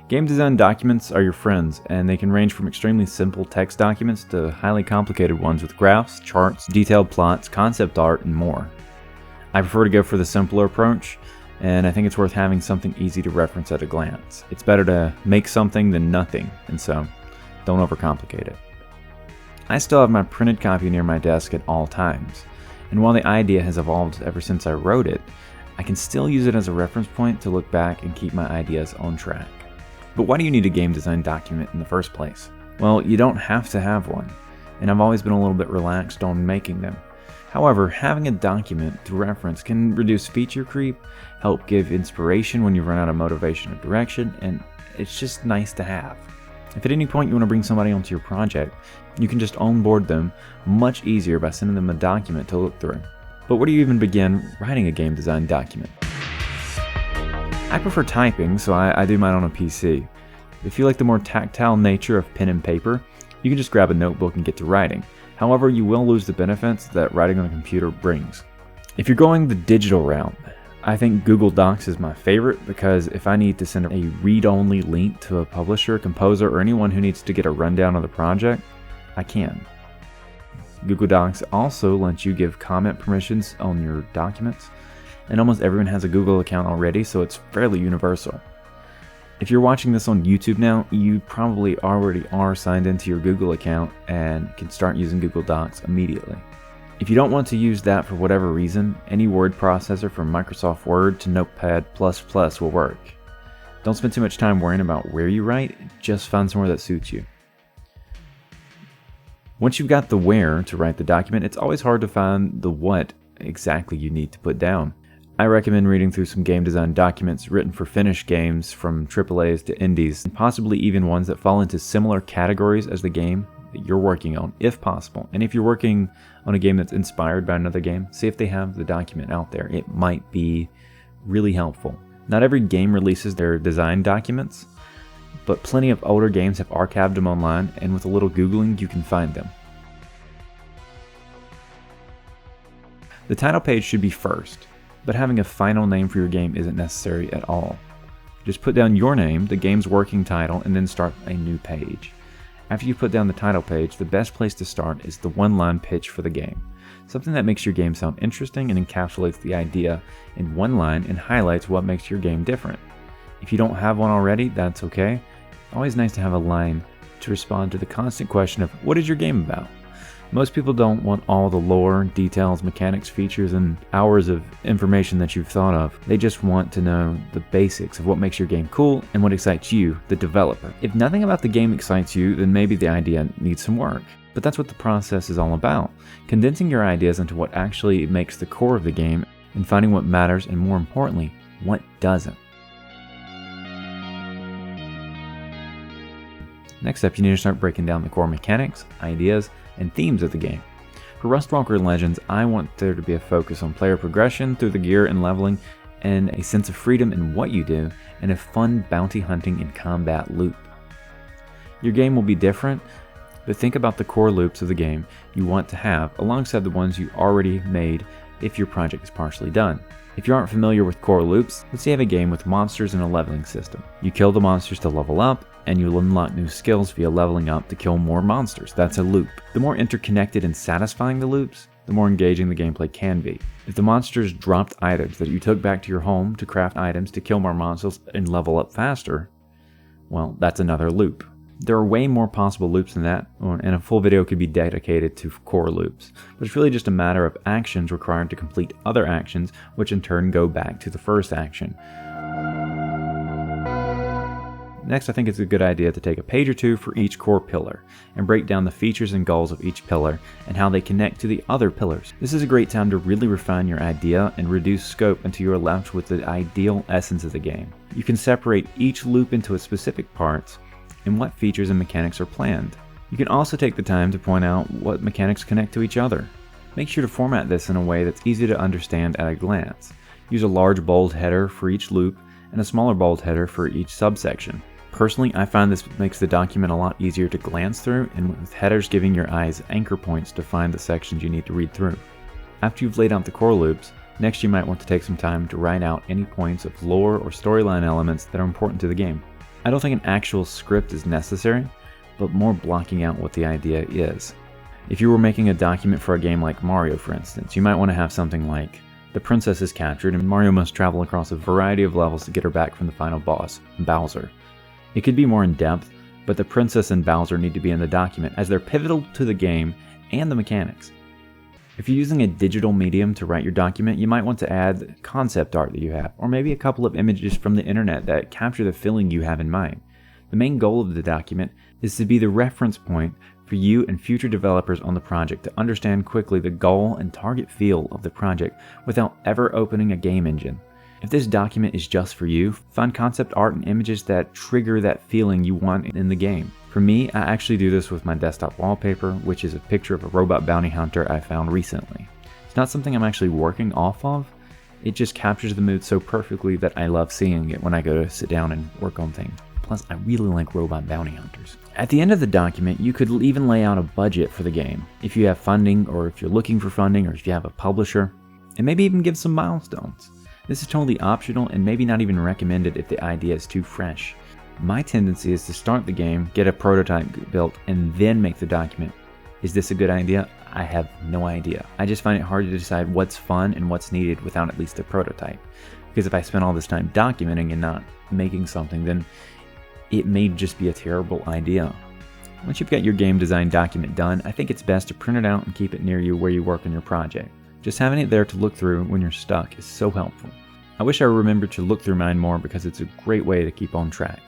Game design documents are your friends, and they can range from extremely simple text documents to highly complicated ones with graphs, charts, detailed plots, concept art, and more. I prefer to go for the simpler approach, and I think it's worth having something easy to reference at a glance. It's better to make something than nothing, and so don't overcomplicate it. I still have my printed copy near my desk at all times, and while the idea has evolved ever since I wrote it, I can still use it as a reference point to look back and keep my ideas on track. But why do you need a game design document in the first place? Well, you don't have to have one, and I've always been a little bit relaxed on making them. However, having a document to reference can reduce feature creep, help give inspiration when you run out of motivation or direction, and it's just nice to have. If at any point you want to bring somebody onto your project, you can just onboard them much easier by sending them a document to look through. But where do you even begin writing a game design document? I prefer typing, so I do mine on a PC. If you like the more tactile nature of pen and paper, you can just grab a notebook and get to writing. However, you will lose the benefits that writing on a computer brings. If you're going the digital route, I think Google Docs is my favorite because if I need to send a read-only link to a publisher, composer, or anyone who needs to get a rundown of the project, I can. Google Docs also lets you give comment permissions on your documents, and almost everyone has a Google account already, so it's fairly universal. If you're watching this on YouTube now, you probably already are signed into your Google account and can start using Google Docs immediately. If you don't want to use that for whatever reason, any word processor from Microsoft Word to Notepad++ will work. Don't spend too much time worrying about where you write, just find somewhere that suits you. Once you've got the where to write the document, it's always hard to find the what exactly you need to put down. I recommend reading through some game design documents written for finished games from AAAs to indies, and possibly even ones that fall into similar categories as the game that you're working on, if possible. And if you're working on a game that's inspired by another game, see if they have the document out there. It might be really helpful. Not every game releases their design documents, but plenty of older games have archived them online, and with a little Googling, you can find them. The title page should be first, but having a final name for your game isn't necessary at all. Just put down your name, the game's working title, and then start a new page. After you put down the title page, the best place to start is the one-line pitch for the game. Something that makes your game sound interesting and encapsulates the idea in one line and highlights what makes your game different. If you don't have one already, that's okay. Always nice to have a line to respond to the constant question of, what is your game about? Most people don't want all the lore, details, mechanics, features, and hours of information that you've thought of. They just want to know the basics of what makes your game cool and what excites you, the developer. If nothing about the game excites you, then maybe the idea needs some work. But that's what the process is all about. Condensing your ideas into what actually makes the core of the game and finding what matters and, more importantly, what doesn't. Next up, you need to start breaking down the core mechanics, ideas, and themes of the game. For Rustwalker Legends, I want there to be a focus on player progression through the gear and leveling, and a sense of freedom in what you do, and a fun bounty hunting and combat loop. Your game will be different, but think about the core loops of the game you want to have alongside the ones you already made if your project is partially done. If you aren't familiar with core loops, let's say you have a game with monsters and a leveling system. You kill the monsters to level up, and you unlock new skills via leveling up to kill more monsters. That's a loop. The more interconnected and satisfying the loops, the more engaging the gameplay can be. If the monsters dropped items that you took back to your home to craft items to kill more monsters and level up faster, well, that's another loop. There are way more possible loops than that, and a full video could be dedicated to core loops. But it's really just a matter of actions required to complete other actions, which in turn go back to the first action. Next, I think it's a good idea to take a page or two for each core pillar and break down the features and goals of each pillar and how they connect to the other pillars. This is a great time to really refine your idea and reduce scope until you are left with the ideal essence of the game. You can separate each loop into its specific parts and what features and mechanics are planned. You can also take the time to point out what mechanics connect to each other. Make sure to format this in a way that's easy to understand at a glance. Use a large bold header for each loop and a smaller bold header for each subsection. Personally, I find this makes the document a lot easier to glance through, and with headers giving your eyes anchor points to find the sections you need to read through. After you've laid out the core loops, next you might want to take some time to write out any points of lore or storyline elements that are important to the game. I don't think an actual script is necessary, but more blocking out what the idea is. If you were making a document for a game like Mario, for instance, you might want to have something like, the princess is captured and Mario must travel across a variety of levels to get her back from the final boss, Bowser. It could be more in depth, but the princess and Bowser need to be in the document as they're pivotal to the game and the mechanics. If you're using a digital medium to write your document, you might want to add concept art that you have, or maybe a couple of images from the internet that capture the feeling you have in mind. The main goal of the document is to be the reference point for you and future developers on the project to understand quickly the goal and target feel of the project without ever opening a game engine. If this document is just for you, find concept art and images that trigger that feeling you want in the game. For me, I actually do this with my desktop wallpaper, which is a picture of a robot bounty hunter I found recently. It's not something I'm actually working off of, it just captures the mood so perfectly that I love seeing it when I go to sit down and work on things. Plus, I really like robot bounty hunters. At the end of the document, you could even lay out a budget for the game, if you have funding, or if you're looking for funding, or if you have a publisher, and maybe even give some milestones. This is totally optional and maybe not even recommended if the idea is too fresh. My tendency is to start the game, get a prototype built, and then make the document. Is this a good idea? I have no idea. I just find it hard to decide what's fun and what's needed without at least a prototype. Because if I spend all this time documenting and not making something, then it may just be a terrible idea. Once you've got your game design document done, I think it's best to print it out and keep it near you where you work on your project. Just having it there to look through when you're stuck is so helpful. I wish I remembered to look through mine more because it's a great way to keep on track.